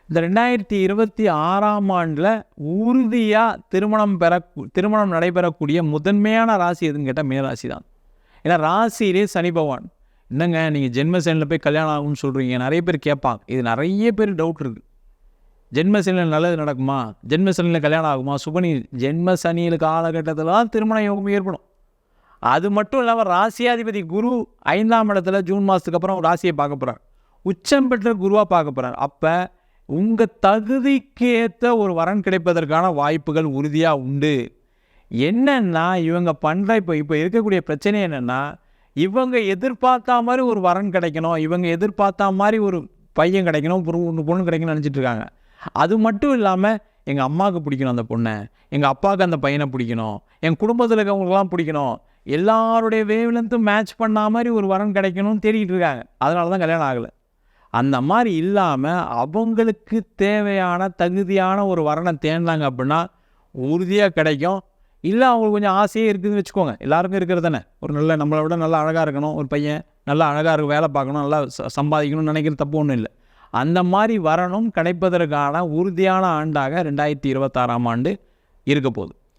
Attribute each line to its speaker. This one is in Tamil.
Speaker 1: இந்த 2026ஆம் ஆண்டில் உறுதியாக திருமணம் நடைபெறக்கூடிய முதன்மையான ராசி எதுன்னு கேட்டால் மீனராசி தான். ஏன்னா ராசியிலே சனி பகவான். என்னங்க நீங்கள் ஜென்மசனியில் போய் கல்யாணம் ஆகும்னு சொல்கிறீங்க, நிறைய பேர் கேட்பாங்க. இது நிறைய பேர் டவுட் இருக்குது. ஜென்மசனியில் நல்லது நடக்குமா, ஜென்மசனியில் கல்யாணம் ஆகுமா? சுபனி ஜென்மசனியில் காலகட்டத்தில் தான் திருமண யோகம் ஏற்படும். அது மட்டும் இல்லாமல் ராசியாதிபதி குரு 5ஆம் இடத்துல ஜூன் மாதத்துக்கு அப்புறம் ராசியை பார்க்க போகிறார். உச்சம் பெற்ற குருவாக பார்க்க போகிறார். அப்போ உங்கள் தகுதிக்கு ஏற்ற ஒரு வரன் கிடைப்பதற்கான வாய்ப்புகள் உறுதியாக உண்டு. என்னென்னா இவங்க பண்ணுற இப்போ இருக்கக்கூடிய பிரச்சனை என்னென்னா, இவங்க எதிர்பார்த்தா மாதிரி ஒரு வரன் கிடைக்கணும், இவங்க எதிர்பார்த்தா மாதிரி ஒரு பையன் கிடைக்கணும், பொண்ணு கிடைக்கணும்னு நினச்சிட்டு இருக்காங்க. அது மட்டும் இல்லாமல் எங்கள் அம்மாவுக்கு பிடிக்கணும் அந்த பொண்ணை, எங்கள் அப்பாவுக்கு அந்த பையனை பிடிக்கணும், என் குடும்பத்தில் இருக்கவங்களுக்கெல்லாம் பிடிக்கணும், எல்லாருடைய வேவ்லென்த்தும் மேட்ச் பண்ண மாதிரி ஒரு வரன் கிடைக்கணும்னு தேடிக்கிட்டு இருக்காங்க. அதனால தான் கல்யாணம் ஆகலை. அந்த மாதிரி இல்லாமல் அவங்களுக்கு தேவையான தகுதியான ஒரு வரனை தேடினாங்க அப்படின்னா உறுதியாக கிடைக்கும். இல்லை அவங்களுக்கு கொஞ்சம் ஆசையே இருக்குதுன்னு வச்சுக்கோங்க, எல்லாருக்கும் இருக்கிறது தானே. ஒரு நம்மளை விட நல்லா அழகாக இருக்கணும், ஒரு பையன் நல்லா அழகாக இருக்கும், வேலை பார்க்கணும், நல்லா சம்பாதிக்கணும்னு நினைக்கிற தப்பு ஒன்றும் இல்லை. அந்த மாதிரி வரணும் கிடைப்பதற்கான உறுதியான ஆண்டாக 2026ஆம் ஆண்டு இருக்க போகுது.